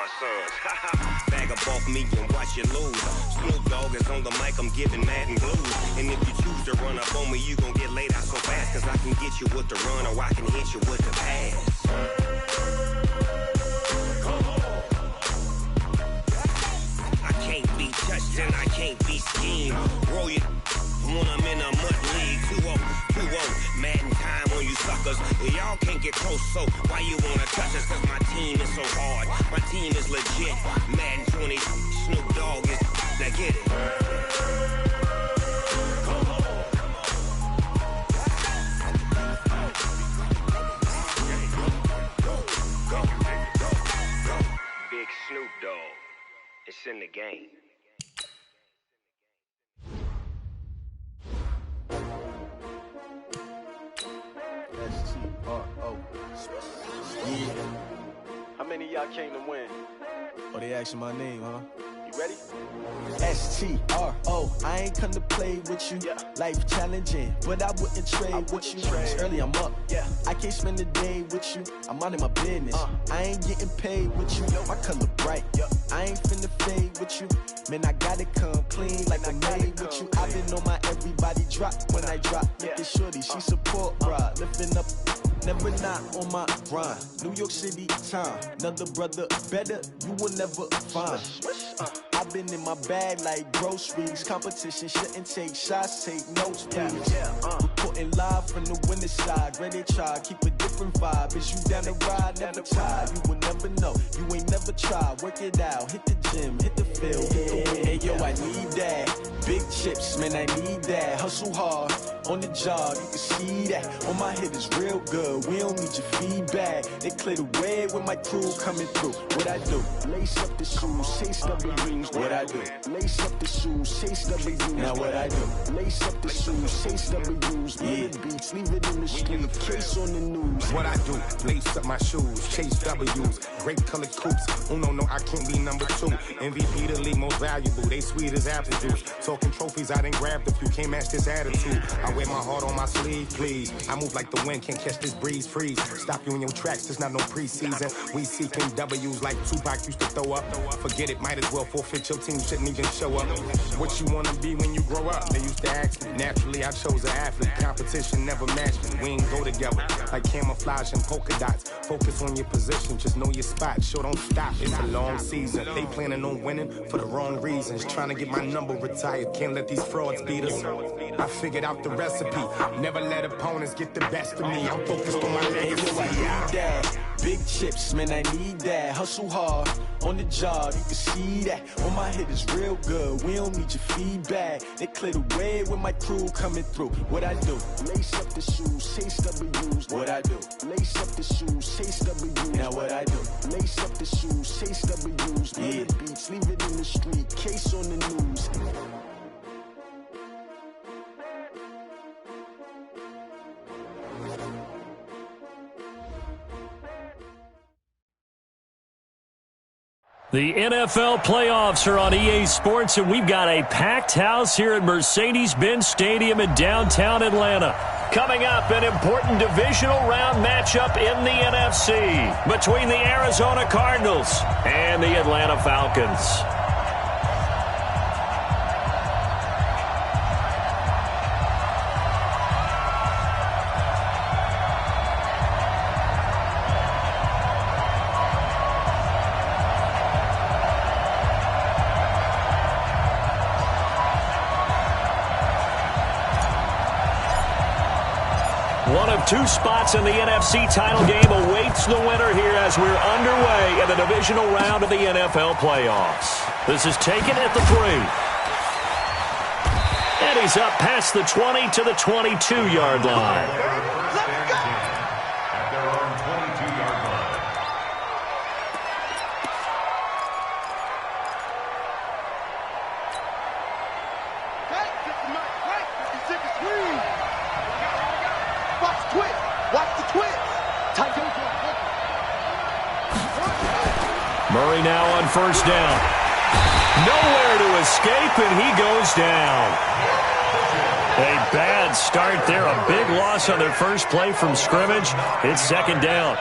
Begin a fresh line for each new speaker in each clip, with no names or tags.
my sons. Bag up off me and watch you lose. Snoop Dogg is on the mic, I'm giving mad and blues. And if you choose to run up on me, you gon' get laid out so fast. Cause I can get you with the run or I can hit you with the pass. I can't be touched and I can't be schemed. Roll you when I'm in a mud league. 2-0, 2-0, mad in time on you suckers. Y'all can't get close, so why you wanna touch us? Cause my team is so hard, my team is legit. Madden 20, Snoop Dogg is, now get it. Big Snoop Dogg, it's in the game.
S-T-R-O. Yeah.
How many of y'all came to win?
Oh, they asking my name, huh?
You ready?
S-T-R-O. I ain't come to play with you.
Yeah.
Life challenging, but I wouldn't trade with you. It's early, I'm up.
Yeah.
I can't spend the day with you. I'm minding my business. I ain't getting paid with you. My color bright.
Yeah.
I ain't finna fade with you. Man, I gotta come clean like I'm made with you. I've been on my everybody drop when I drop. Look at shorty, she support, bruh. Lifting up. Never not on my grind. New York City time. Another brother better, you will never find. I've been in my bag like groceries. Competition shouldn't take shots, take notes, please. Reporting live from the winning side. Ready to try, keep a different vibe. Is you down the ride? Never tired. You will never know. You ain't never tried. Work it out. Hit the gym, hit the field, hit the win. Hey yo, I need that. Big chips, man, I need that. Hustle hard on the job, you can see that. On my hit is real good. We don't need your feedback. They clear the way with my crew coming through. What I do? Lace up the shoes, chase W's. What I do? Lace up the shoes, chase W's. Now what I do? Lace up the shoes, chase W's. Yeah, beats, leave it in the street. Case on the news.
What I do? Lace up my shoes, chase W's. Great colored coops. Oh no, I can't be number 2. MVP the league most valuable. They sweet as apple juice. Talking trophies, I done grabbed a few. Can't match this attitude. I wear my heart on my sleeve, please. I move like the wind, can't catch this breeze, freeze. Stop you in your tracks, there's not no preseason. We seeking W's like Tupac used to throw up. Forget it, might as well forfeit, your team shouldn't even show up. What you wanna be when you grow up? They used to ask me. Naturally, I chose an athlete. Competition never matched me. We ain't go together like camouflage and polka dots. Focus on your position, just know your spot. Sure, don't stop, it's a long season. They planning on winning for the wrong reasons. Trying to get my number retired, can't let these frauds beat us. I figured out the recipe. Never let opponents get the best of me. I'm focused on my legacy.
I need that. Big chips, man, I need that. Hustle hard on the job, you can see that. On my hit is real good. We don't need your feedback. They clear the way with my crew coming through. What I do? Lace up the shoes, chase W's. What I do? Lace up the shoes, chase W's. Now what I do? Lace up the shoes, chase W's. Yeah, beats, leave it in the street. Case on the news.
The NFL playoffs are on EA Sports, and we've got a packed house here at Mercedes-Benz Stadium in downtown Atlanta. Coming up, an important divisional round matchup in the NFC between the Arizona Cardinals and the Atlanta Falcons. One of 2 spots in the NFC title game awaits the winner here as we're underway in the divisional round of the NFL playoffs. This is taken at the 3. And he's up past the 20 to the 22-yard line. Murray now on first down. Nowhere to escape, and he goes down. A bad start there. A big loss on their first play from scrimmage. It's second down.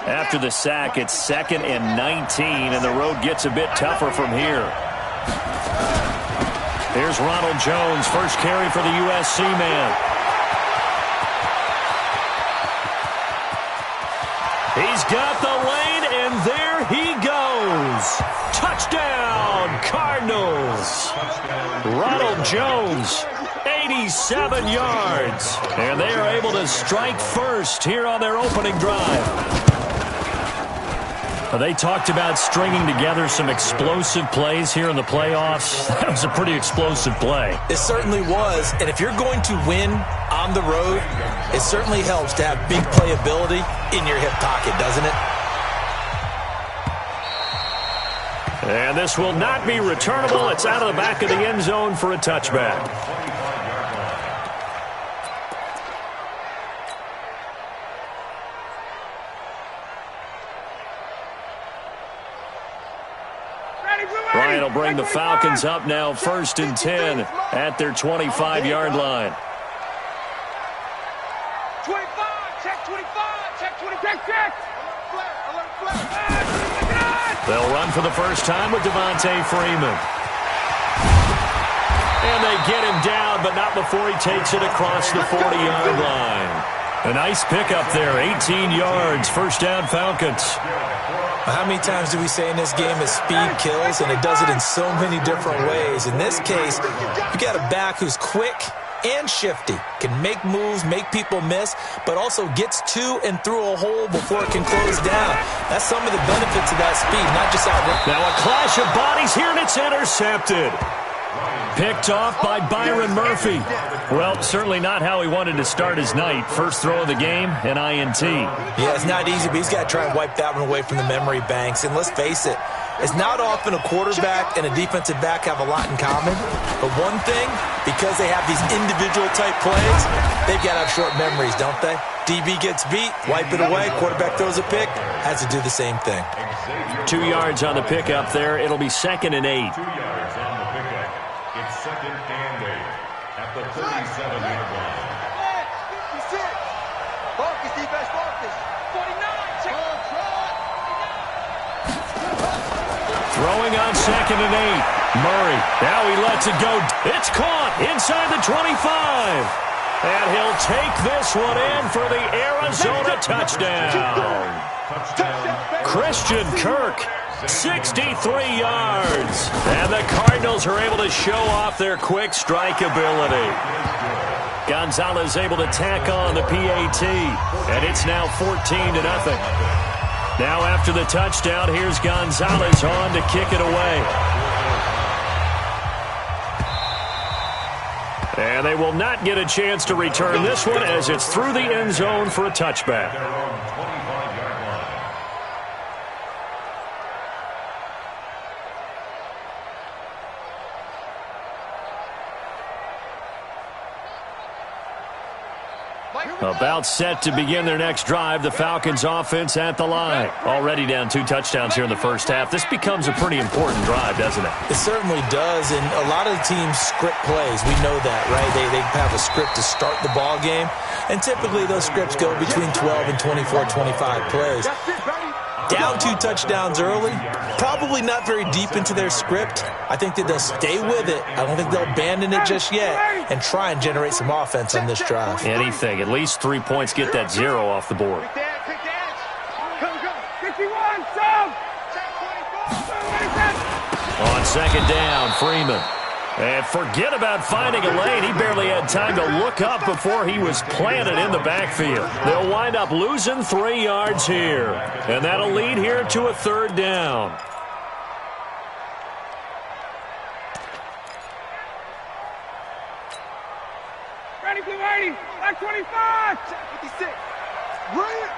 After the sack, it's 2nd and 19, and the road gets a bit tougher from here. Here's Ronald Jones, first carry for the USC man. He's got the lane, and there he goes. Touchdown, Cardinals. Ronald Jones, 87 yards. And they are able to strike first here on their opening drive. They talked about stringing together some explosive plays here in the playoffs. That was a pretty explosive play.
It certainly was. And if you're going to win on the road, it certainly helps to have big playability in your hip pocket, doesn't it?
And this will not be returnable. It's out of the back of the end zone for a touchback. Ryan will bring the Falcons up now, 1st and 10 at their 25-yard line.
25, check 25, check 25, check.
They'll run for the first time with Devontae Freeman. And they get him down, but not before he takes it across the 40-yard line. A nice pickup there, 18 yards, first down Falcons.
How many times do we say in this game that speed kills, and it does it in so many different ways? In this case, you got a back who's quick and shifty, can make moves, make people miss, but also gets to and through a hole before it can close down. That's some of the benefits of that speed, not just out.
Now a clash of bodies here, and it's intercepted. Picked off by Byron Murphy. Well, certainly not how he wanted to start his night. First throw of the game, an INT.
Yeah, it's not easy, but he's got to try and wipe that one away from the memory banks. And let's face it, it's not often a quarterback and a defensive back have a lot in common. But one thing, because they have these individual type plays, they've got to have short memories, don't they? DB gets beat, wipe it away, quarterback throws a pick, has to do the same thing.
2 yards on the pickup there. It'll be 2nd and 8.
2 yards on the pickup. It's 2nd and 8 at the 37-yard line.
Focus, defense, focus. 49, check.
Throwing on 2nd and 8. Murray, now he lets it go. It's caught inside the 25. And he'll take this one in for the Arizona touchdown. Christian Kirk, 63 yards. And the Cardinals are able to show off their quick strike ability. Gonzalez able to tack on the PAT. And it's now 14-0. Now after the touchdown, here's Gonzalez on to kick it away. And they will not get a chance to return this one as it's through the end zone for a touchback. About set to begin their next drive, the Falcons offense at the line. Already down 2 touchdowns here in the first half. This becomes a pretty important drive, doesn't it?
It certainly does, and a lot of the teams script plays. We know that, right? They have a script to start the ball game, and typically those scripts go between 12 and 24, 25 plays. Down 2 touchdowns early, probably not very deep into their script. I think that they'll stay with it. I don't think they'll abandon it just yet and try and generate some offense on this drive.
Anything. At least 3 points, get that 0 off the board. On 2nd down, Freeman. And forget about finding a lane. He barely had time to look up before he was planted in the backfield. They'll wind up losing 3 yards here. And that'll lead here to a 3rd down.
Ready, blue 80, back 25, 56. Brilliant.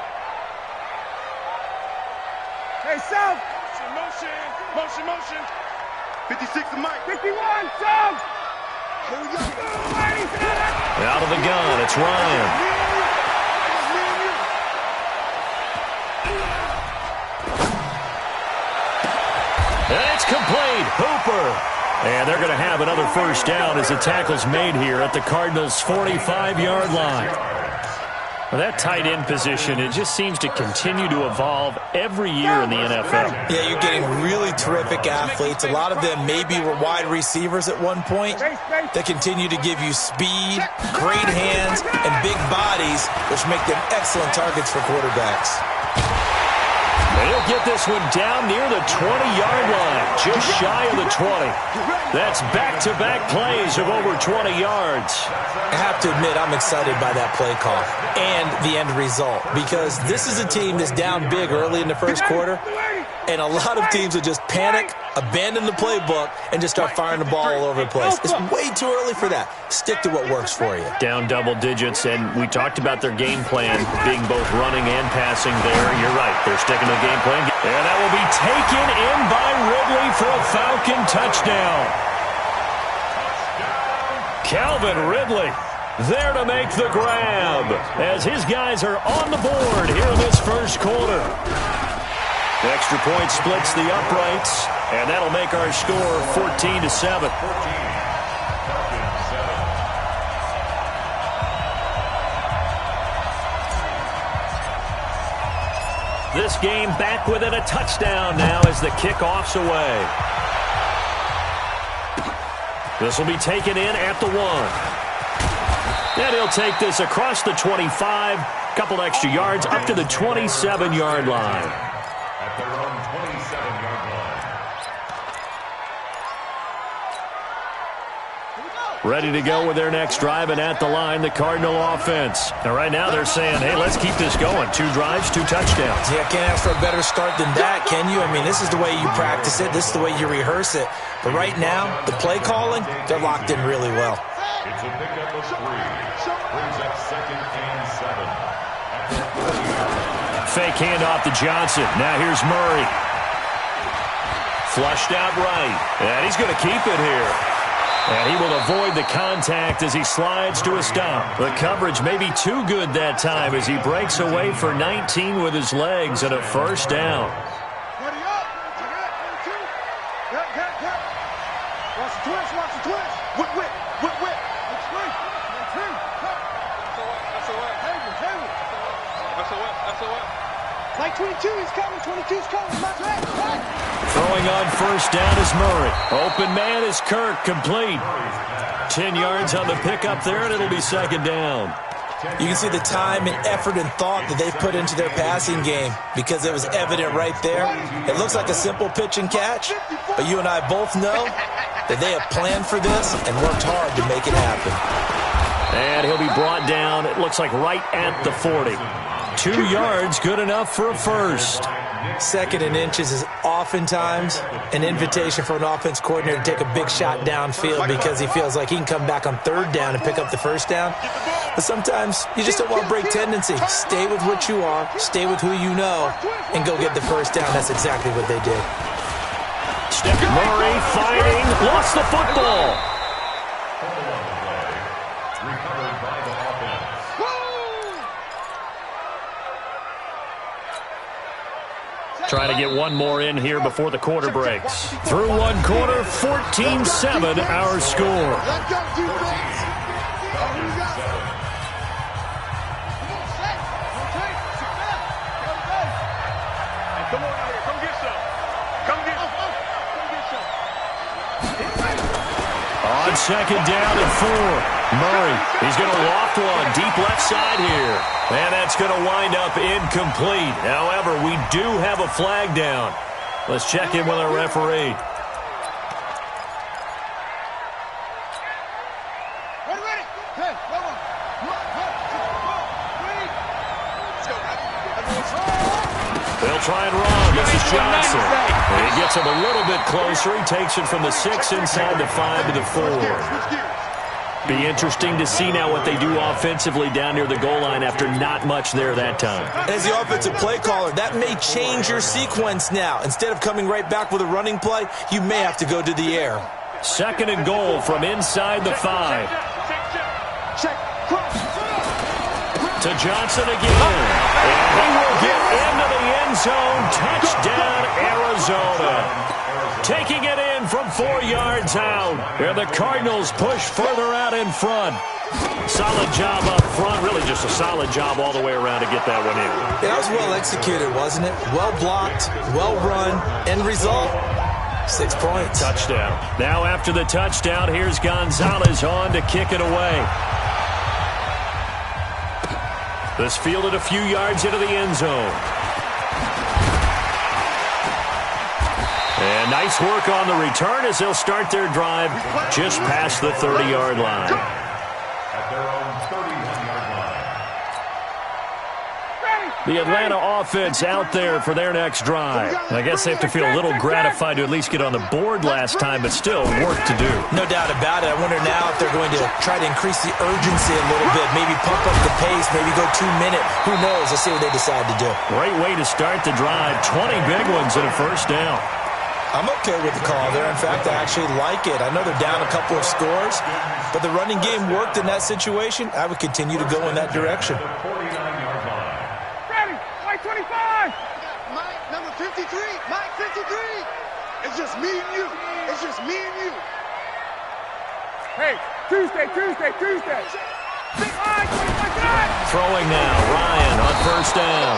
Hey, South. Motion. 56 to Mike. 51, South. Here we go.
Out of the gun, it's Ryan. And it's complete. Hooper. And they're going to have another first down as the tackle's made here at the Cardinals' 45-yard line. Well, that tight end position, it just seems to continue to evolve every year in the NFL.
Yeah, you're getting really terrific athletes. A lot of them maybe were wide receivers at one point. They continue to give you speed, great hands, and big bodies, which make them excellent targets for quarterbacks.
And he'll get this one down near the 20-yard line, just shy of the 20. That's back-to-back plays of over 20 yards.
I have to admit, I'm excited by that play call and the end result, because this is a team that's down big early in the first quarter, and a lot of teams will just panic, abandon the playbook, and just start firing the ball all over the place. It's way too early for that. Stick to what works for you.
Down double digits, and we talked about their game plan being both running and passing there. You're right. They're sticking to the game plan. And that will be taken in by Ridley for a Falcon touchdown. Calvin Ridley there to make the grab as his guys are on the board here in this first quarter. The extra point splits the uprights, and that'll make our score 14-7. This game back within a touchdown now as the kickoff's away. This will be taken in at the 1. And he'll take this across the 25, couple extra yards up to the 27-yard line.
At their own 27-yard line.
Ready to go with their next drive, and at the line, the Cardinal offense. Now, right now, they're saying, hey, let's keep this going. 2 drives, 2 touchdowns.
Yeah, can't ask for a better start than that, can you? I mean, this is the way you practice it. This is the way you rehearse it. But right now, the play calling, they're locked in really well.
It's a pickup of 3. Brings up 2nd and 7.
Fake handoff to Johnson. Now here's Murray. Flushed out right. And he's going to keep it here. And he will avoid the contact as he slides to a stop. The coverage may be too good that time as he breaks away for 19 with his legs and a first down.
Like 22, he's coming. 22's coming.
Throwing on first down is Murray. Open man is Kirk, complete. 10 yards on the pickup there, and it'll be 2nd down.
You can see the time and effort and thought that they've put into their passing game because it was evident right there. It looks like a simple pitch and catch, but you and I both know that they have planned for this and worked hard to make it happen.
And he'll be brought down, it looks like right at the 40. 2 yards, good enough for a first.
2nd and inches is oftentimes an invitation for an offense coordinator to take a big shot downfield because he feels like he can come back on 3rd down and pick up the first down. But sometimes you just don't want to break tendency. Stay with what you are, stay with who you know, and go get the first down. That's exactly what they did.
Murray fighting, lost the football.
Recovered by the offense.
Trying to get one more in here before the quarter breaks. Through one quarter, 14-7 our score. On 2nd down and 4. Murray, he's going to loft one deep left side here. And that's going to wind up incomplete. However, we do have a flag down. Let's check in with our referee. They'll try and run. This is Johnson. And he gets him a little bit closer. He takes it from the 6 inside the 5 to the 4. Be interesting to see now what they do offensively down near the goal line after not much there that time.
As the offensive play caller, that may change your sequence now. Instead of coming right back with a running play, you may have to go to the air.
2nd and goal from inside the 5. To Johnson again. And he will get into the end zone. Touchdown, Arizona. Taking it in from 4 yards out. And the Cardinals push further out in front. Solid job up front. Really just a solid job all the way around to get that one in.
Yeah, that was well executed, wasn't it? Well blocked, well run. End result, 6 points.
Touchdown. Now after the touchdown, here's Gonzalez on to kick it away. This fielded a few yards into the end zone. And nice work on the return as they'll start their drive just past the 30-yard line.
At their own 31-yard line.
The Atlanta offense out there for their next drive. I guess they have to feel a little gratified to at least get on the board last time, but still work to do.
No doubt about it. I wonder now if they're going to try to increase the urgency a little bit, maybe pump up the pace, maybe go 2-minute. Who knows? Let's see what they decide to do.
Great way to start the drive. 20 big ones and a first down.
I'm okay with the call there. In fact, I actually like it. I know they're down a couple of scores, but the running game worked in that situation. I would continue to go in that direction.
Ready, Mike 25.
Mike, number 53. Mike 53. It's just me and you. It's just me and you.
Hey, Tuesday. Big eye, 25.
Throwing now. Ryan on first down.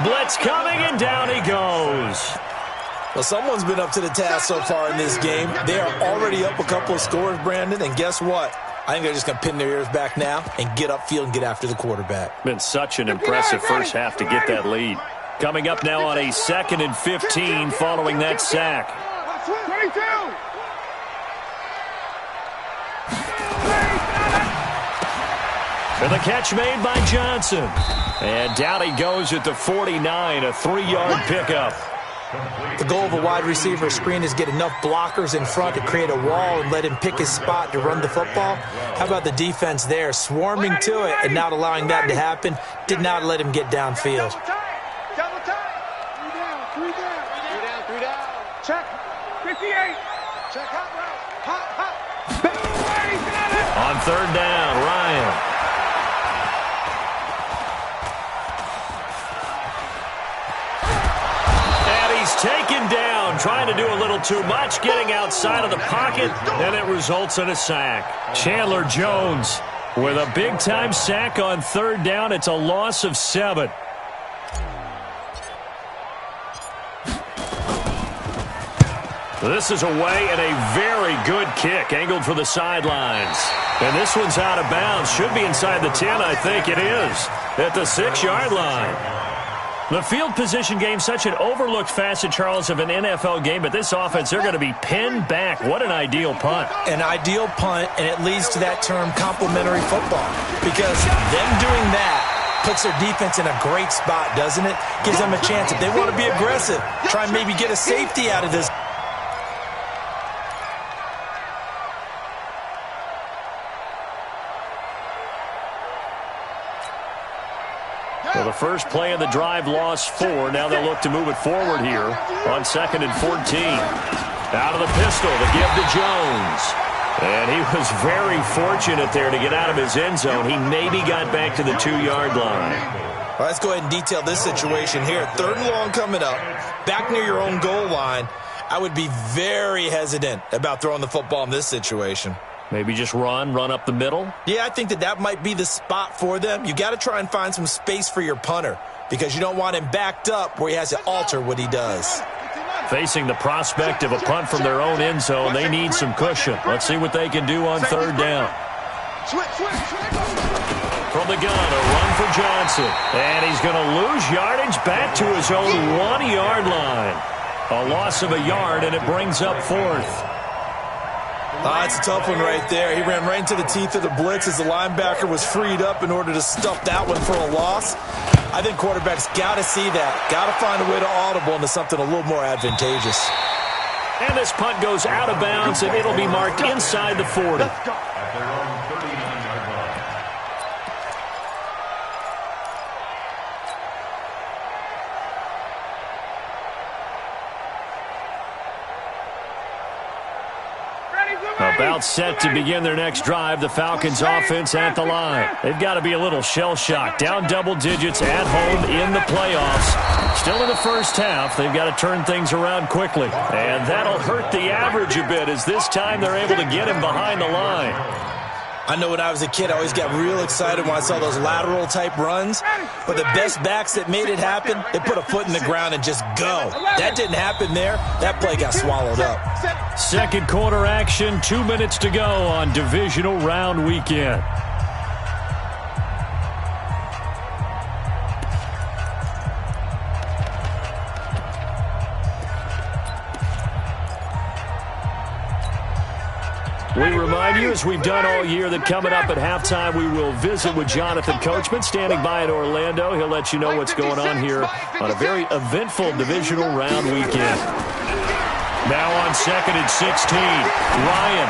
Blitz coming, and down he goes.
Well, someone's been up to the task so far in this game. They are already up a couple of scores, Brandon, and guess what? I think they're just going to pin their ears back now and get upfield and get after the quarterback.
Been such an impressive first half to get that lead. Coming up now on a 2nd and 15 following that sack.
22.
And the catch made by Johnson. And down he goes at the 49, a 3-yard pickup.
The goal of a wide receiver screen is get enough blockers in front to create a wall and let him pick his spot to run the football. How about the defense there, swarming to it and not allowing that to happen? Did not let him get downfield.
Double time. 3 down. Check. 58.
Check hot route. Hot.
On 3rd down, Ryan. Taken down, trying to do a little too much, getting outside of the pocket, and it results in a sack. Chandler Jones with a big-time sack on 3rd down. It's a loss of 7. This is away and a very good kick, angled for the sidelines. And this one's out of bounds. Should be inside the 10, I think it is, at the 6-yard line. The field position game, such an overlooked facet, Charles, of an NFL game, but this offense, they're going to be pinned back. What an ideal punt.
An ideal punt, and it leads to that term complementary football, because them doing that puts their defense in a great spot, doesn't it? Gives them a chance. If they want to be aggressive, try and maybe get a safety out of this.
Well, the first play of the drive lost 4. Now they'll look to move it forward here on 2nd and 14. Out of the pistol, the give to Jones. And he was very fortunate there to get out of his end zone. He maybe got back to the 2-yard line.
Well, let's go ahead and detail this situation here. 3rd and long coming up, back near your own goal line. I would be very hesitant about throwing the football in this situation.
Maybe just run up the middle?
Yeah, I think that might be the spot for them. You got to try and find some space for your punter because you don't want him backed up where he has to alter what he does.
Facing the prospect of a punt from their own end zone, they need some cushion. Let's see what they can do on 3rd down. From the gun, a run for Johnson. And he's going to lose yardage back to his own 1-yard line. A loss of a yard, and it brings up 4th.
It's a tough one right there. He ran right into the teeth of the blitz as the linebacker was freed up in order to stuff that one for a loss. I think quarterbacks got to see that. Got to find a way to audible into something a little more advantageous.
And this punt goes out of bounds, and it'll be marked inside the 40.
At their own 39-yard line.
About set to begin their next drive, the Falcons offense at the line. They've got to be a little shell-shocked. Down double digits at home in the playoffs. Still in the first half, they've got to turn things around quickly. And that'll hurt the average a bit as this time they're able to get him behind the line.
I know when I was a kid, I always got real excited when I saw those lateral-type runs. But the best backs that made it happen, they put a foot in the ground and just go. That didn't happen there. That play got swallowed up.
Second quarter action, 2 minutes to go on divisional round weekend. We remind you, as we've done all year, that coming up at halftime, we will visit with Jonathan Coachman, standing by in Orlando. He'll let you know what's going on here on a very eventful divisional round weekend. Now on 2nd and 16, Ryan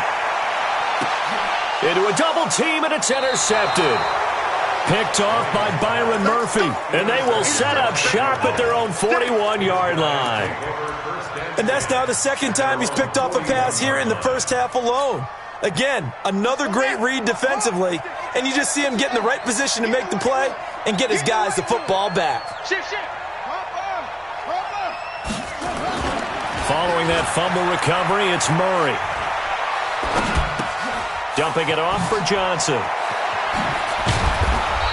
into a double team, and it's intercepted. Picked off by Byron Murphy, and they will set up shop at their own 41-yard line.
And that's now the second time he's picked off a pass here in the first half alone. Again, another great read defensively, and you just see him get in the right position to make the play and get his guys the football back.
Following that fumble recovery, it's Murray. Dumping it off for Johnson.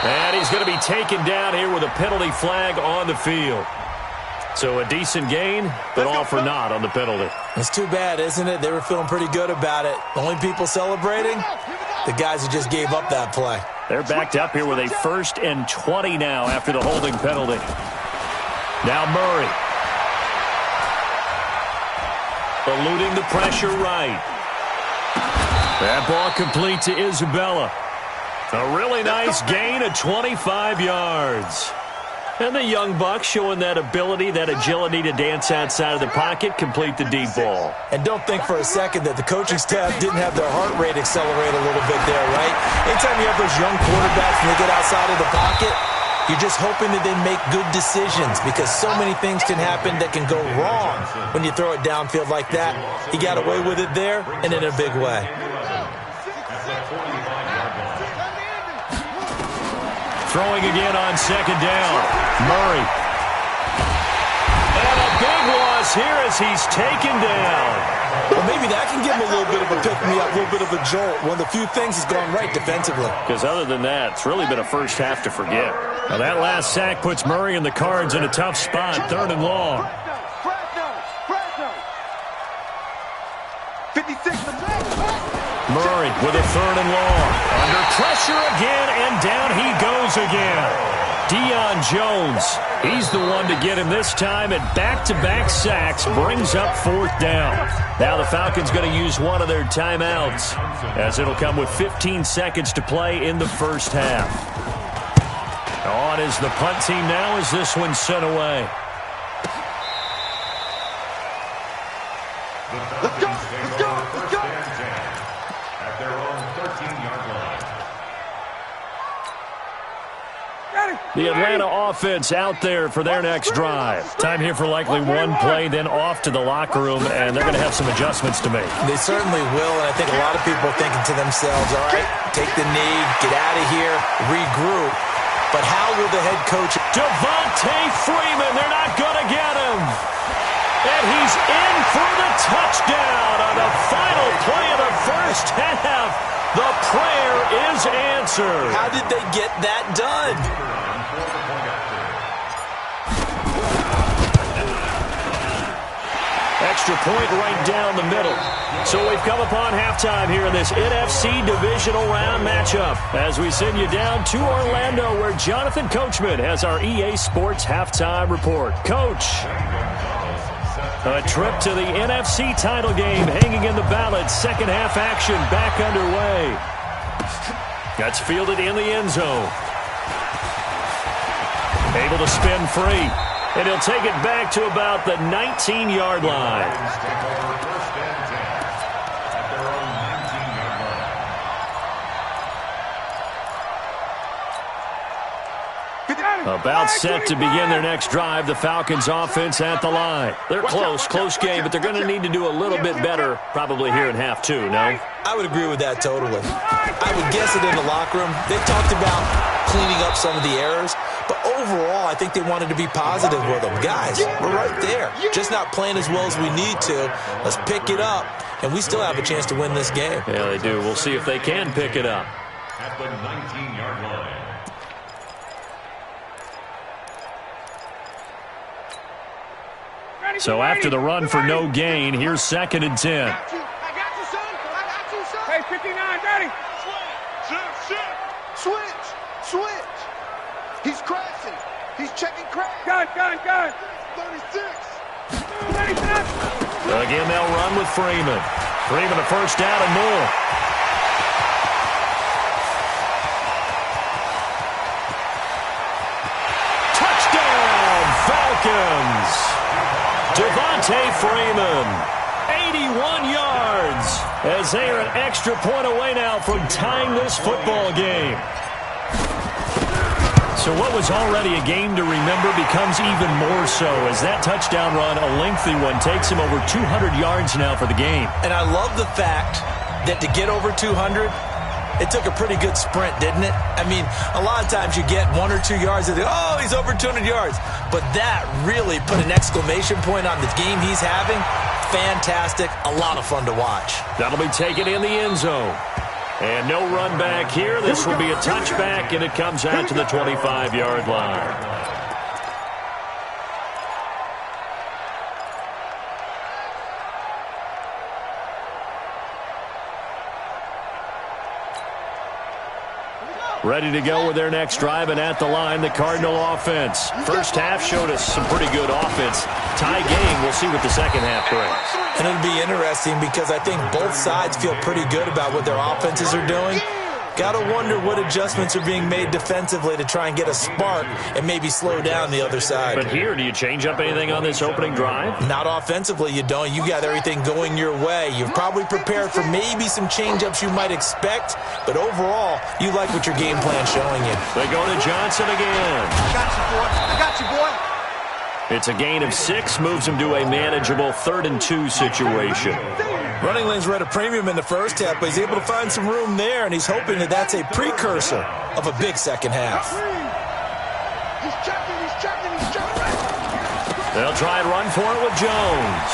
And he's going to be taken down here with a penalty flag on the field. So a decent gain, but all for naught on the penalty.
It's too bad, isn't it? They were feeling pretty good about it. The only people celebrating, the guys who just gave up that play.
They're backed up here with a 1st and 20 now after the holding penalty. Now Murray. Eluding the pressure right. That ball complete to Isabella. A really nice gain of 25 yards. And the young buck showing that ability, that agility to dance outside of the pocket, complete the deep ball.
And don't think for a second that the coaching staff didn't have their heart rate accelerate a little bit there, right? Anytime you have those young quarterbacks and they get outside of the pocket, you're just hoping that they make good decisions because so many things can happen that can go wrong when you throw it downfield like that. He got away with it there and in a big way.
Throwing again on 2nd down. Murray. And a big loss here as he's taken down.
Well, maybe that can give him a little bit of a pick-me-up, a little bit of a jolt. One of the few things has gone right defensively.
Because other than that, it's really been a first half to forget. Now that last sack puts Murray and the Cards in a tough spot, 3rd and long.
56.
Murray with a 3rd and long. Under pressure again, and down he goes again. Deion Jones, he's the one to get him this time, and back-to-back sacks brings up 4th down. Now the Falcons going to use one of their timeouts, as it'll come with 15 seconds to play in the first half. On is the punt team now as this one's sent away.
Let's go, let's go, let's go.
At their own 13-yard line.
The Atlanta offense out there for their next drive. Time here for likely one play, then off to the locker room, and they're going to have some adjustments to make.
They certainly will, and I think a lot of people are thinking to themselves, all right, take the knee, get out of here, regroup. But how will the head coach...
Devontae Freeman, they're not going to get him. And he's in for the touchdown on the final play of the first half. The prayer is answered.
How did they get that done?
Extra point right down the middle. So we've come upon halftime here in this NFC divisional round matchup as we send you down to Orlando where Jonathan Coachman has our EA Sports halftime report. Coach, a trip to the NFC title game hanging in the balance. Second half action back underway. That's fielded in the end zone. Able to spin free. And he'll take it back to about the 19-yard line. About set to begin their next drive. The Falcons offense at the line. They're close game, but they're going to need to do a little bit better probably here in half two, no?
I would agree with that totally. I would guess it in the locker room. They talked about cleaning up some of the errors, but overall I think they wanted to be positive with them. Guys, we're right there. Just not playing as well as we need to. Let's pick it up and we still have a chance to win this game.
Yeah, they do. We'll see if they can pick it up.
At the 19-yard line.
So after the run for no gain, here's 2nd and 10.
I got you, son. I got you, son. Hey, 59, ready.
Switch. He's crashing. He's checking crash.
Gun.
36.
Again, they'll run with Freeman. Freeman a first down and more. Touchdown, Falcons! Devontae Freeman, 81 yards, as they are an extra point away now from tying this football game. So what was already a game to remember becomes even more so as that touchdown run, a lengthy one, takes him over 200 yards now for the game.
And I love the fact that to get over 200, it took a pretty good sprint, didn't it? I mean, a lot of times you get 1 or 2 yards and oh, he's over 200 yards. But that really put an exclamation point on the game he's having. Fantastic. A lot of fun to watch.
That'll be taken in the end zone. And no run back here. This will be a touchback, and it comes out to the 25-yard line. Ready to go with their next drive, and at the line, the Cardinal offense. First half showed us some pretty good offense. Tie game, we'll see what the second half brings.
And it'll be interesting because I think both sides feel pretty good about what their offenses are doing. Got to wonder what adjustments are being made defensively to try and get a spark and maybe slow down the other side.
But here, do you change up anything on this opening drive?
Not offensively, you don't. You got everything going your way. You've probably prepared for maybe some change-ups you might expect, but overall, you like what your game plan's showing you.
They go to Johnson again.
I got you, boy.
It's a gain of 6, moves him to a manageable 3rd and 2 situation.
Running lanes were at a premium in the first half, but he's able to find some room there, and he's hoping that that's a precursor of a big second half.
He's checking.
They'll try and run for it with Jones.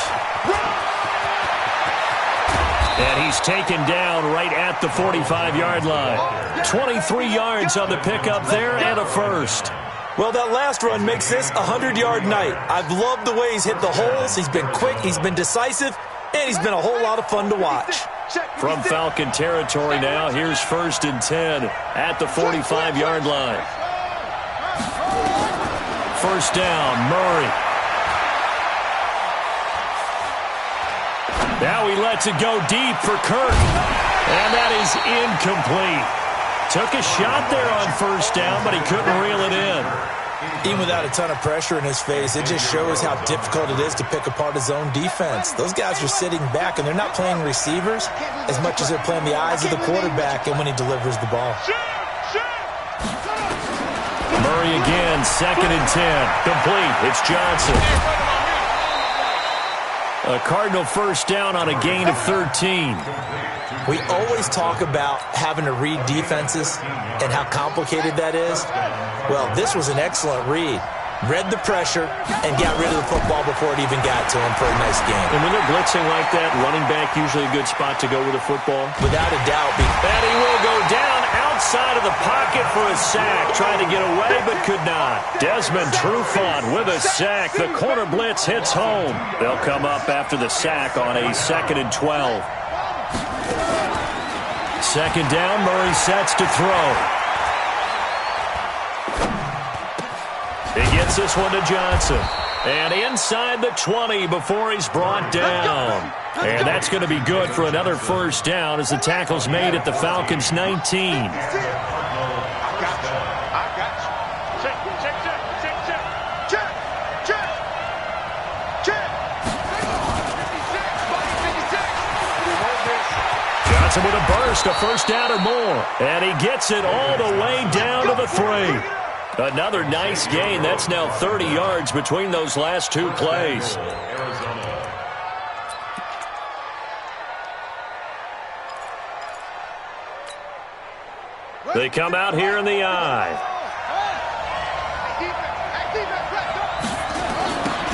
And he's taken down right at the 45-yard line. 23 yards on the pickup there and a first.
Well, that last run makes this a 100-yard night. I've loved the way he's hit the holes. He's been quick, he's been decisive, and he's been a whole lot of fun to watch.
From Falcon territory now, here's 1st and 10 at the 45-yard line. First down, Murray. Now he lets it go deep for Kirk. And that is incomplete. Took a shot there on first down, but he couldn't reel it in.
Even without a ton of pressure in his face, it just shows how difficult it is to pick apart his own defense. Those guys are sitting back, and they're not playing receivers as much as they're playing the eyes of the quarterback and when he delivers the ball.
Murray again, 2nd and 10. Complete. It's Johnson. A Cardinal first down on a gain of 13.
We always talk about having to read defenses and how complicated that is. Well, this was an excellent read. Read the pressure and got rid of the football before it even got to him for a nice game.
And when they're blitzing like that, running back usually a good spot to go with the football?
Without a doubt.
And he will go down outside of the pocket for a sack. Trying to get away, but could not. Desmond Trufant with a sack. The corner blitz hits home. They'll come up after the sack on a 2nd and 12. Second down, Murray sets to throw. He gets this one to Johnson. And inside the 20 before he's brought down. And that's going to be good for another first down as the tackle's made at the Falcons' 19. Johnson with a burst, a first down or more. And he gets it all the way down to the 3. Another nice gain. That's now 30 yards between those last two plays. They come out here in the eye.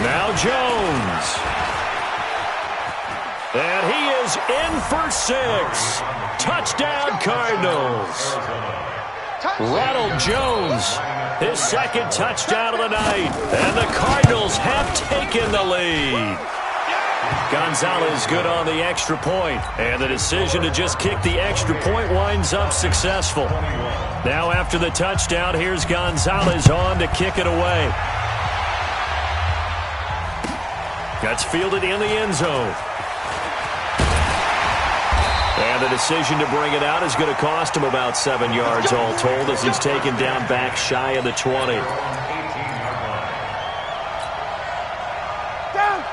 Now Jones. And he is in for 6. Touchdown, Cardinals. Ronald Jones, his second touchdown of the night. And the Cardinals have taken the lead. Gonzalez good on the extra point, and the decision to just kick the extra point winds up successful. Now after the touchdown, here's Gonzalez on to kick it away. That's fielded in the end zone. And the decision to bring it out is going to cost him about 7 yards all told as he's taken down back shy of the 20.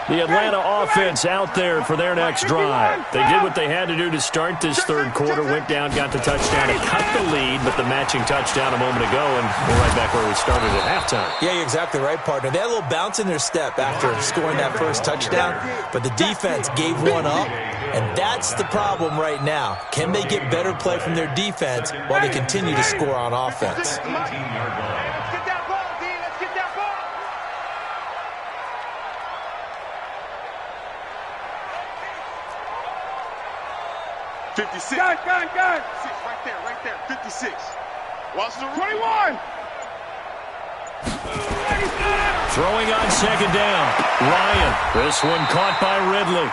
The Atlanta offense out there for their next drive. They did what they had to do to start this third quarter, went down, got the touchdown, and cut the lead, but the matching touchdown a moment ago, and we're right back where we started at halftime. Yeah, you're exactly right, partner. They had a little bounce in their step after scoring that first touchdown, but the defense gave one up, and that's the problem right now. Can they get better play from their defense while they continue to score on offense?
56. Gun. Right there. 56. Watch the 21.
Throwing on second down. Ryan. This one caught by Ridley.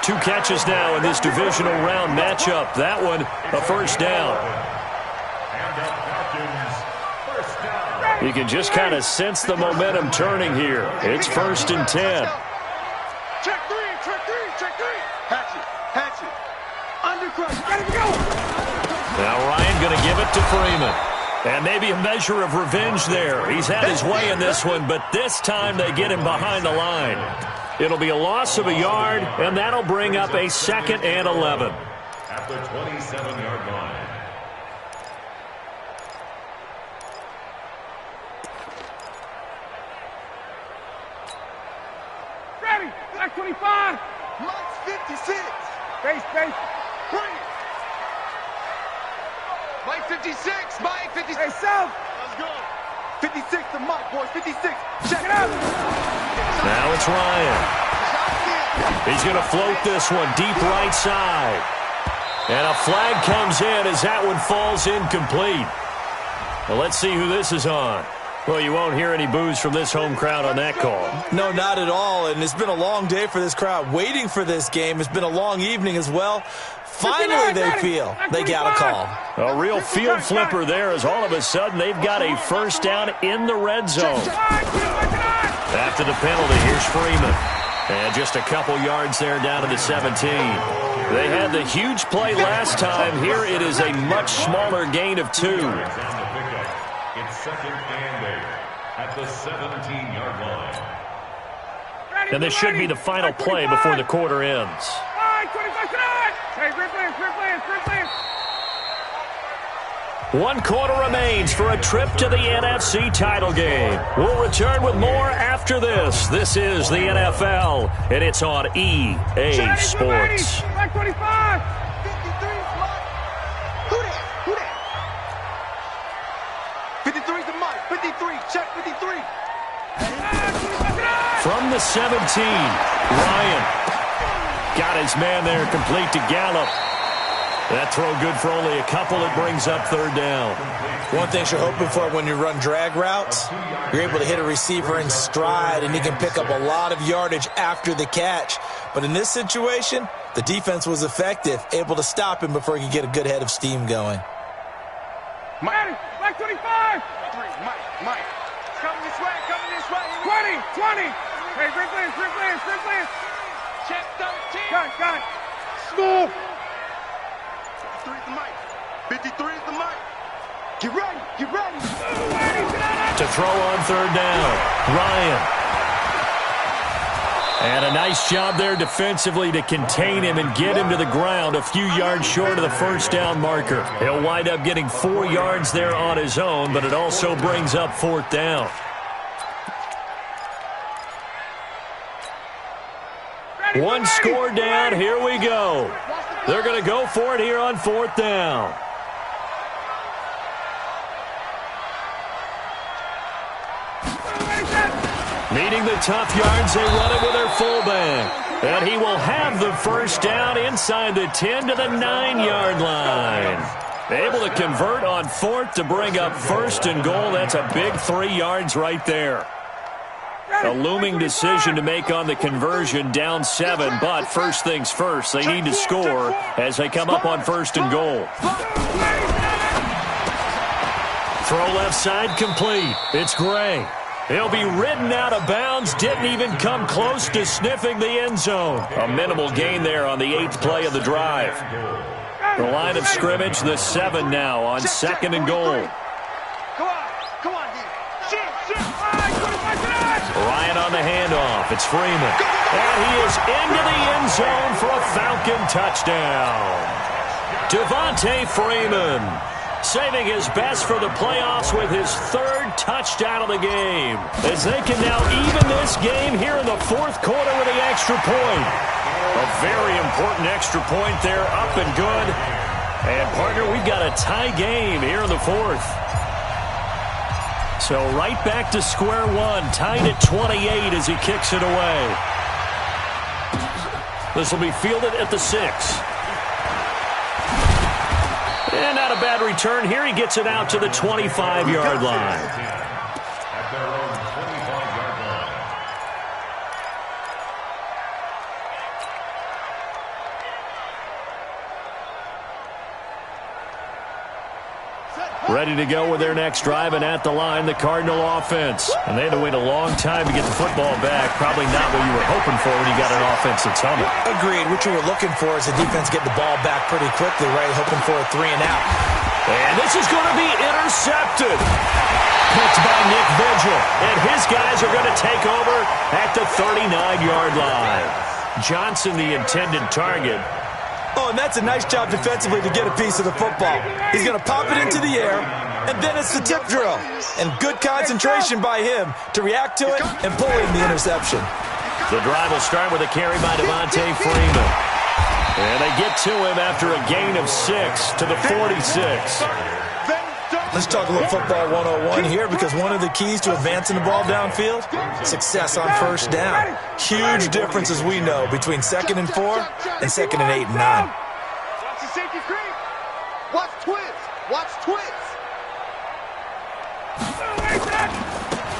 2 catches now in this divisional round matchup. That one, a first down. You can just kind of sense the momentum turning here. It's 1st and 10.
Check three. Hatch it. Undercrush. Let it go.
Now Ryan going to give it to Freeman. And maybe a measure of revenge there. He's had his way in this one, but this time they get him behind the line. It'll be a loss of a yard, and that'll bring up a 2nd and 11.
At the 27-yard line.
Ready. Black 25.
Mike's 56.
Base.
Bring it. Mike 56. Mike 56.
Hey, South.
Let's go. 56 to Mike, boys. 56.
Check it out.
Now it's Ryan. He's going to float this one deep right side. And a flag comes in as that one falls incomplete. Well, let's see who this is on. Well, you won't hear any boos from this home crowd on that call.
No, not at all. And it's been a long day for this crowd waiting for this game. It's been a long evening as well. Finally, they feel they got a call.
A real field flipper there as all of a sudden they've got a first down in the red zone. After the penalty, here's Freeman. And just a couple yards there down to the 17. They had the huge play last time. Here it is a much smaller gain of 2.
It's 2nd and 8 at the 17-yard line.
And this should be the final play before the quarter ends.
Hey, Ripley.
1 quarter remains for a trip to the NFC title game. We'll return with more after this. This is the NFL, and it's on EA Sports.
Black 25.
53 is Mike. Who that? 53 to Mike. 53. Check 53.
From the 17, Ryan got his man there complete to Gallup. That throw good for only a couple. It brings up 3rd down.
One thing you're hoping for when you run drag routes, you're able to hit a receiver in stride, and he can pick up a lot of yardage after the catch. But in this situation, the defense was effective, able to stop him before he could get a good head of steam going.
Mike. Black 25.
Mike. Coming this way.
20. Hey, Ripley.
Check 13.
Gun.
Smooth. 53 is the Mike. 53 is the Mike. Get ready.
To throw on 3rd down, Ryan. And a nice job there defensively to contain him and get him to the ground a few yards short of the first down marker. He'll wind up getting 4 yards there on his own, but it also brings up 4th down. One score down. Here we go. They're going to go for it here on 4th down. Needing the tough yards, they run it with their fullback. And he will have the first down inside the 10 to the 9-yard line. Able to convert on 4th to bring up 1st and goal. That's a big 3 yards right there. A looming decision to make on the conversion, down 7, but first things first, they need to score as they come up on 1st and goal. Throw left side complete. It's Gray. He'll be ridden out of bounds. Didn't even come close to sniffing the end zone. A minimal gain there on the 8th play of the drive. The line of scrimmage, the 7 now on 2nd and goal.
Come on,
Ryan on the handoff. It's Freeman. And he is into the end zone for a Falcon touchdown. Devontae Freeman saving his best for the playoffs with his 3rd touchdown of the game, as they can now even this game here in the 4th quarter with the extra point. A very important extra point there, up and good. And, partner, we've got a tie game here in the 4th. So right back to square one, tied at 28 as he kicks it away. This will be fielded at the 6. And not a bad return here. He gets it out to the 25-yard line. Ready to go with their next drive, and at the line, the Cardinal offense. And they had to wait a long time to get the football back. Probably not what you were hoping for when you got an offense that's humming.
Agreed. What you were looking for is the defense getting the ball back pretty quickly, right? Hoping for a 3 and out.
And this is going to be intercepted. Picked by Nick Vigil. And his guys are going to take over at the 39-yard line. Johnson, the intended target.
Oh, and that's a nice job defensively to get a piece of the football. He's going to pop it into the air, and then it's the tip drill. And good concentration by him to react to it and pull in the interception.
The drive will start with a carry by Devontae Freeman. And they get to him after a gain of 6 to the 46.
Let's talk a little football 101 here, because one of the keys to advancing the ball downfield, success on first down. Huge difference, as we know, between 2nd and 4 and 2nd and 8 and 9.
Watch the safety creep. Watch twins. Watch twins.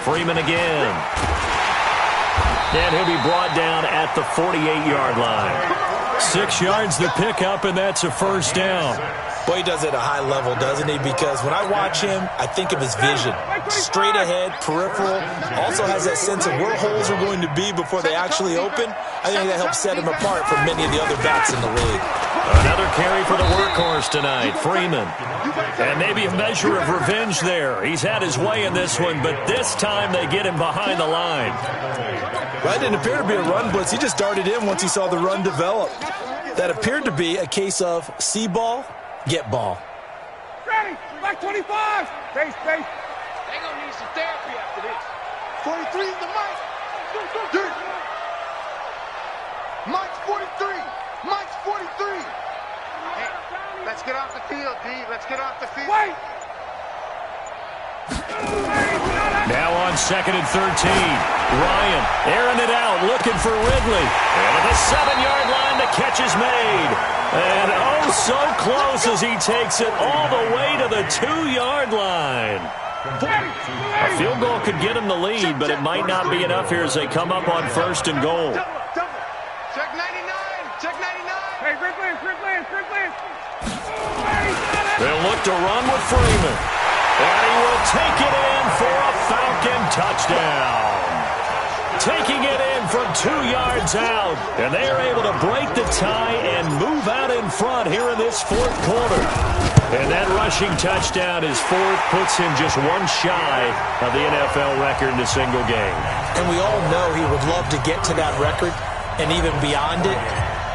Freeman again. And he'll be brought down at the 48-yard line. 6 yards the pickup, and that's a first down.
Boy, he does it at a high level, doesn't he? Because when I watch him, I think of his vision. Straight ahead, peripheral. Also has that sense of where holes are going to be before they actually open. I think that helps set him apart from many of the other backs in the league.
Another carry for the workhorse tonight, Freeman. And maybe a measure of revenge there. He's had his way in this one, but this time they get him behind the line.
Well, it didn't appear to be a run blitz. He just darted in once he saw the run develop. That appeared to be a case of see ball, get ball.
Ready, back 25. Face. They gonna need some therapy after this.
43 is the mic. Mike's 43. Mike's 43. Hey, let's get off the field, D. Let's get off the field.
Wait.
Now on 2nd and 13. Ryan airing it out, looking for Ridley. And at the 7-yard line, the catch is made. And oh, so close as he takes it all the way to the 2-yard line. A field goal could get him the lead, but it might not be enough here as they come up on 1st and goal.
Check 99. Check 99.
Hey, Ridley.
They'll look to run with Freeman. And he will take it in for a Falcon touchdown. Taking it in from 2 yards out. And they are able to break the tie and move out in front here in this 4th quarter. And that rushing touchdown, his 4th, puts him just one shy of the NFL record in a single game.
And we all know he would love to get to that record and even beyond it.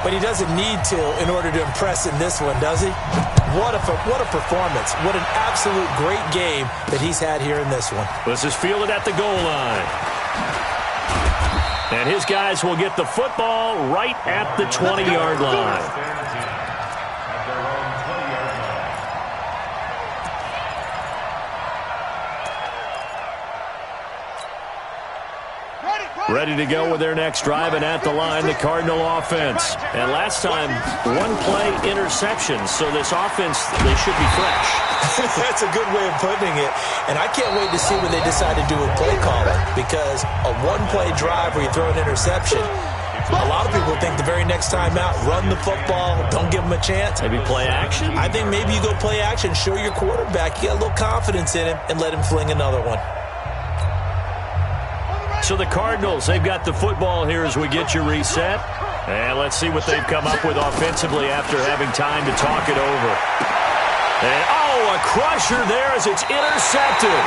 But he doesn't need to in order to impress in this one, does he? What a performance. What an absolute great game that he's had here in this one.
This is fielded at the goal line. And his guys will get the football right at the 20-yard line. Ready to go with their next drive, and at the line, the Cardinal offense. And last time, one-play interceptions, so this offense, they should be fresh.
That's a good way of putting it. And I can't wait to see what they decide to do with play calling, because a one-play drive where you throw an interception, a lot of people think the very next time out, run the football, don't give them a chance.
Maybe play action?
I think maybe you go play action, show your quarterback, you got a little confidence in him, and let him fling another one.
So the Cardinals, they've got the football here as we get you reset. And let's see what they've come up with offensively after having time to talk it over. And, a crusher there as it's intercepted.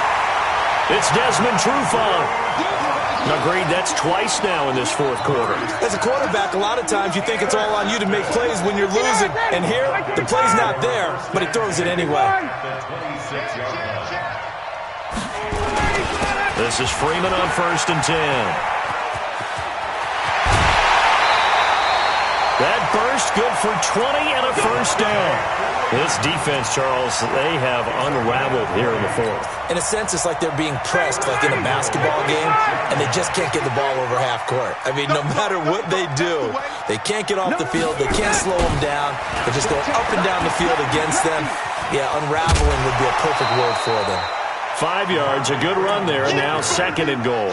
It's Desmond Trufant. Agreed, that's twice now in this fourth quarter.
As a quarterback, a lot of times you think it's all on you to make plays when you're losing. And here, the play's not there, but he throws it anyway.
This is Freeman on 1st and 10. That burst good for 20 and a first down. This defense, Charles, they have unraveled here in the fourth.
In a sense, it's like they're being pressed like in a basketball game, and they just can't get the ball over half court. I mean, no matter what they do, they can't get off the field. They can't slow them down. They're just going up and down the field against them. Yeah, unraveling would be a perfect word for them.
5 yards, a good run there, now 2nd and goal.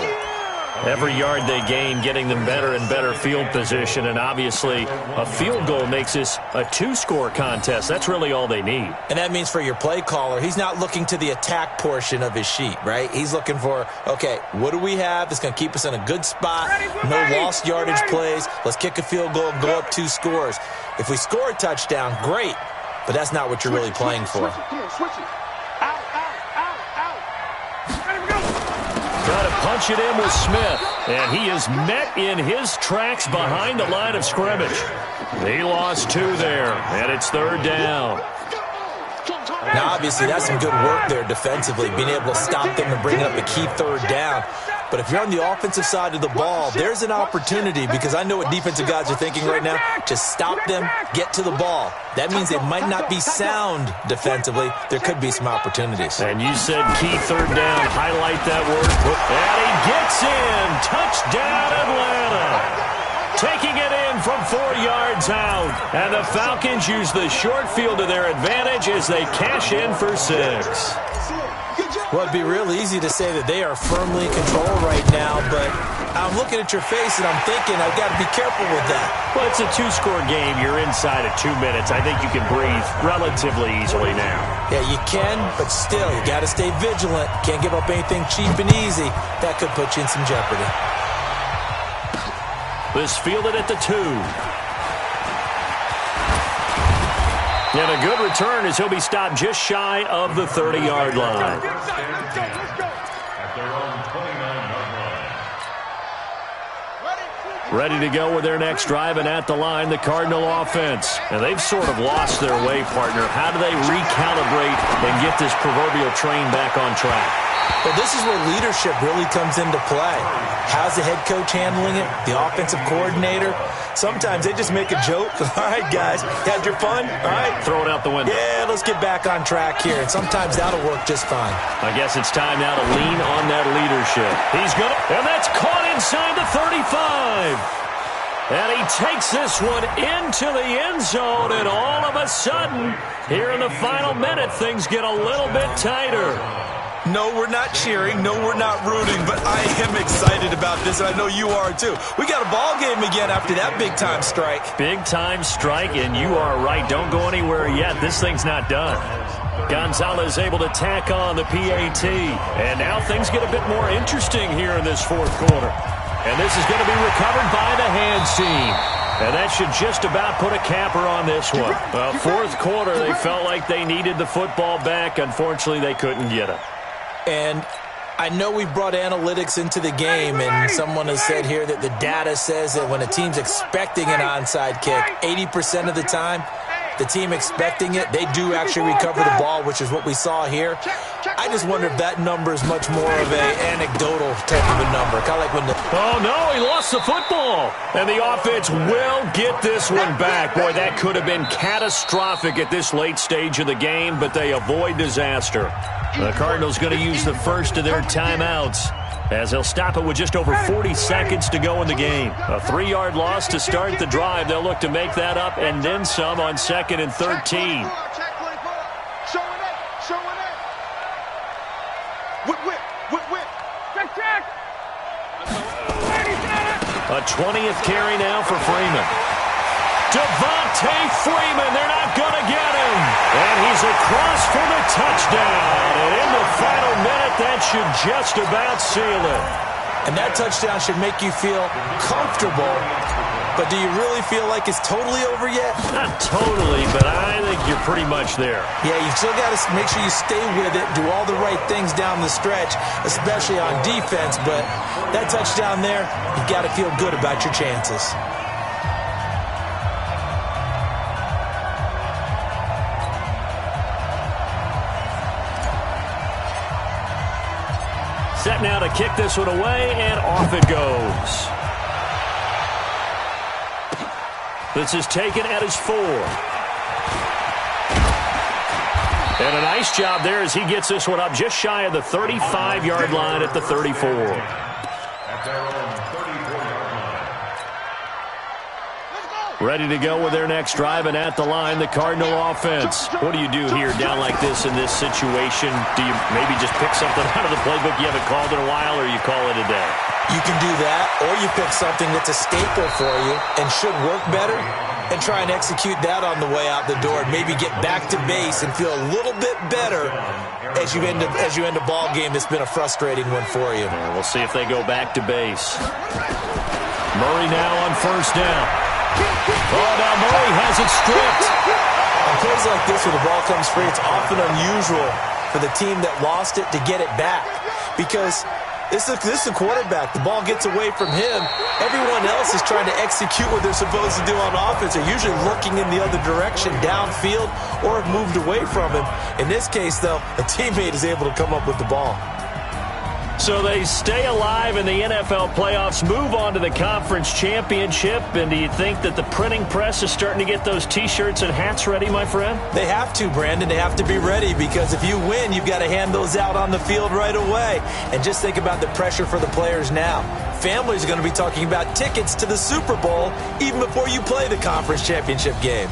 Every yard they gain, getting them better and better field position, and obviously a field goal makes this a 2-score contest. That's really all they need.
And that means for your play caller, he's not looking to the attack portion of his sheet, right? He's looking for, okay, what do we have that's going to keep us in a good spot? No lost yardage plays. Let's kick a field goal and go up 2 scores. If we score a touchdown, great, but that's not what you're really playing for.
Trying to punch it in with Smith, and he is met in his tracks behind the line of scrimmage. He lost 2 there, and it's 3rd down.
Now, obviously, that's some good work there defensively, being able to stop them and bring up a key 3rd down. But if you're on the offensive side of the ball, there's an opportunity, because I know what defensive guys are thinking right now. Just stop them, get to the ball. That means they might not be sound defensively. There could be some opportunities.
And you said key 3rd down. Highlight that word. And he gets in. Touchdown, Atlanta. Taking it in from 4 yards out. And the Falcons use the short field to their advantage as they cash in for 6.
Well, it'd be real easy to say that they are firmly in control right now, but I'm looking at your face and I'm thinking I've got to be careful with that.
Well, it's a 2-score game. You're inside of 2 minutes. I think you can breathe relatively easily now.
Yeah, you can, but still, you got to stay vigilant. Can't give up anything cheap and easy. That could put you in some jeopardy.
This fielded at the 2. And a good return as he'll be stopped just shy of the 30-yard line. Ready to go with their next drive, and at the line, the Cardinal offense. And they've sort of lost their way, partner. How do they recalibrate and get this proverbial train back on track?
Well, this is where leadership really comes into play. How's the head coach handling it? The offensive coordinator? Sometimes they just make a joke. All right, guys, had your fun? All right.
Throw it out the window.
Yeah, let's get back on track here. And sometimes that'll work just fine.
I guess it's time now to lean on that leadership. He's going to, and that's caught inside the 35. And he takes this one into the end zone, and all of a sudden, here in the final minute, things get a little bit tighter.
No, we're not cheering. No, we're not rooting. But I am excited about this, and I know you are too. We got a ball game again after that big-time strike.
Big-time strike, and you are right. Don't go anywhere yet. This thing's not done. Gonzalez able to tack on the PAT. And now things get a bit more interesting here in this fourth quarter. And this is going to be recovered by the hands team. And that should just about put a capper on this one. Fourth quarter, they felt like they needed the football back. Unfortunately, they couldn't get it.
And I know we brought analytics into the game, and someone has said here that the data says that when a team's expecting an onside kick, 80% of the time, the team expecting it, they do actually recover the ball, which is what we saw here. I just wonder if that number is much more of an anecdotal type of a number. Kind of like when the...
Oh, no, he lost the football. And the offense will get this one back. Boy, that could have been catastrophic at this late stage of the game, but they avoid disaster. The Cardinals going to use the first of their timeouts. as he'll stop it with just over 40 seconds to go in the game. A 3-yard loss to start the drive. They'll look to make that up and then some on 2nd and 13. A 20th carry now for Freeman. Devontae Freeman, they're not going to get him. And he's across for the touchdown. And in the final minute, that should just about seal it.
And that touchdown should make you feel comfortable. But do you really feel like it's totally over yet?
Not totally, but I think you're pretty much there.
Yeah, you've still got to make sure you stay with it, do all the right things down the stretch, especially on defense. But that touchdown there, you've got to feel good about your chances.
Set now to kick this one away, and off it goes. This is taken at his 4. And a nice job there as he gets this one up just shy of the 35-yard line at the 34.
At their own 34-yard line.
Ready to go with their next drive, and at the line, the Cardinal offense. What do you do here down like this in this situation? Do you maybe just pick something out of the playbook you haven't called in a while, or you call it a day?
You can do that, or you pick something that's a staple for you and should work better and try and execute that on the way out the door. Maybe get back to base and feel a little bit better as you end a ball game that's been a frustrating one for you.
Yeah, we'll see if they go back to base. Murray now on 1st down. Oh, now Murray has it stripped.
On plays like this where the ball comes free, it's often unusual for the team that lost it to get it back because this is the quarterback. The ball gets away from him. Everyone else is trying to execute what they're supposed to do on offense. They're usually looking in the other direction, downfield, or have moved away from him. In this case, though, a teammate is able to come up with the ball.
So they stay alive in the NFL playoffs, move on to the conference championship. And do you think that the printing press is starting to get those T-shirts and hats ready, my friend?
They have to, Brandon. They have to be ready because if you win, you've got to hand those out on the field right away. And just think about the pressure for the players now. Families are going to be talking about tickets to the Super Bowl even before you play the conference championship game.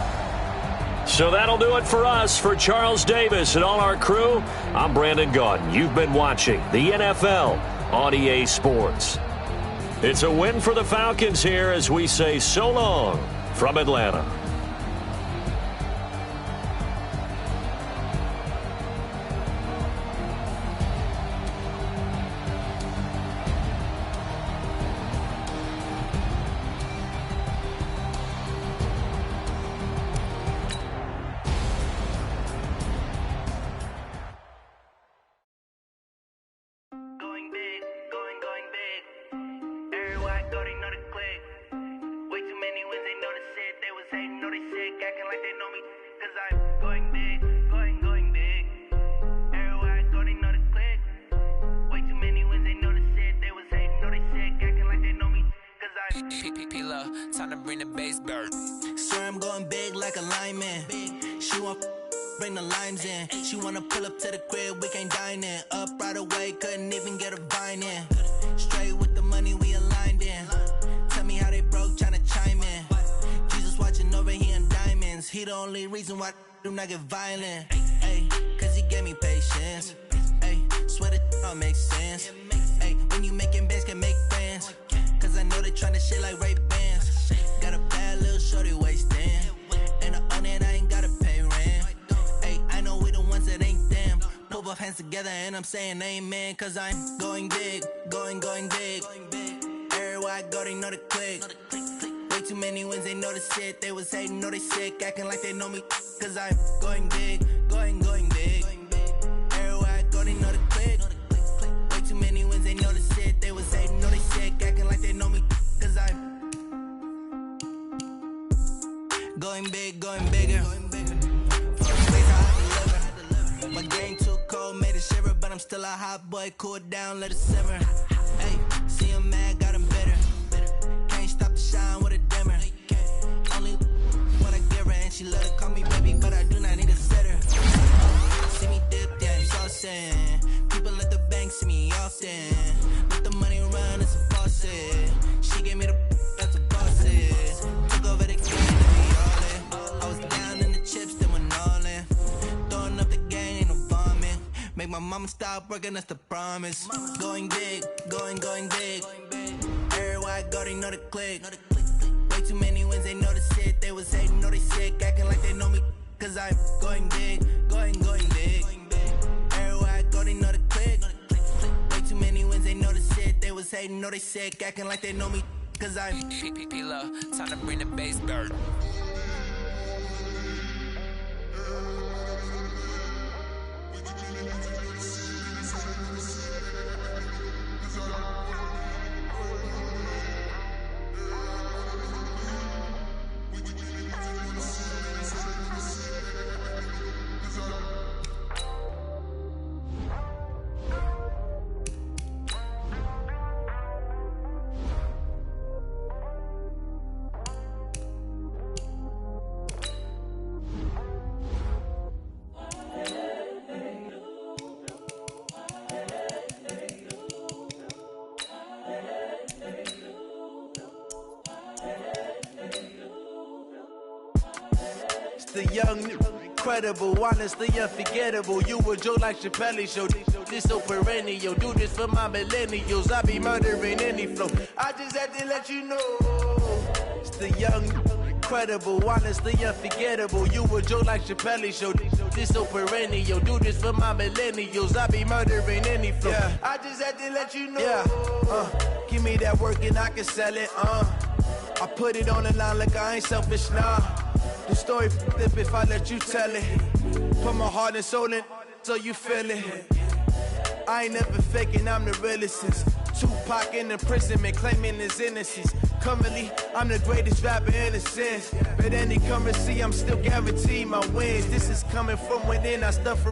So that'll do it for us. For Charles Davis and all our crew, I'm Brandon Gaudin. You've been watching the NFL on EA Sports. It's a win for the Falcons here as we say so long from Atlanta.
Time to bring the bass bird.
Swear I'm going big like a lineman. She want bring the limes in. She wanna pull up to the crib, we can't dine in. Up right away, couldn't even get a vine in. Straight with the money we aligned in. Tell me how they broke, tryna chime in. Jesus watching over here in diamonds. He the only reason why I do not get violent. Ay, cause he gave me patience. Ay, swear that all makes sense. Ay, when you making bands can make friends. Cause I know they tryna shit like Ray Bans. Got a bad little shorty wasting. And I own it, I ain't gotta pay rent. Ay, I know we the ones that ain't them. Pull both hands together and I'm saying amen. Cause I'm going big, going big. Everywhere I go, they know the click. Way too many wins, they know the shit. They was hating, know they sick, acting like they know me. Cause I'm going big, going big. Everywhere I go, they know the click. Way too many wins, they know the shit. They was hating, know they sick, acting like they know me. Cause I'm going big, going bigger. For the space I deliver. My game too cold, made it shiver, but I'm still a hot boy. Cool it down, let it simmer. Hey, see him mad, got him bitter. Can't stop the shine with a dimmer. Only when I give her, and she love to call me baby, but I do not need a sitter. See me dip, yeah, I'm saucing. People at the bank see me often. Let the Mama stop working, that's the promise. Going big, going big. Everywhere I go, they know the click. Way too many wins, they know the shit. They was hating, know they sick, acting like they know me. Cause I'm going big, going big. Everywhere I go, they know the click. Way too many wins, they know the shit. They was hating, know they sick, acting like they know me. Cause I'm
P-P-P-P-Lo, time to bring the bass bird.
The young, incredible, honestly unforgettable. You a Joe like Chappelle show. This so perennial. Do this for my millennials. I be murdering any flow. I just had to let you know. It's the young, incredible, honestly unforgettable. You a Joe like Chappelle show. This so perennial. Do this for my millennials. I be murdering any flow. Yeah. I just had to let you know. Yeah. Give me that work and I can sell it. I put it on the line like I ain't selfish, nah. The story flip if I let you tell it. Put my heart and soul in so you feel it. I ain't never faking, I'm the realest since Tupac in imprisonment, claiming his innocence. Currently, I'm the greatest rapper in a sense. But any currency, I'm still guaranteed my wins. This is coming from within, I stuff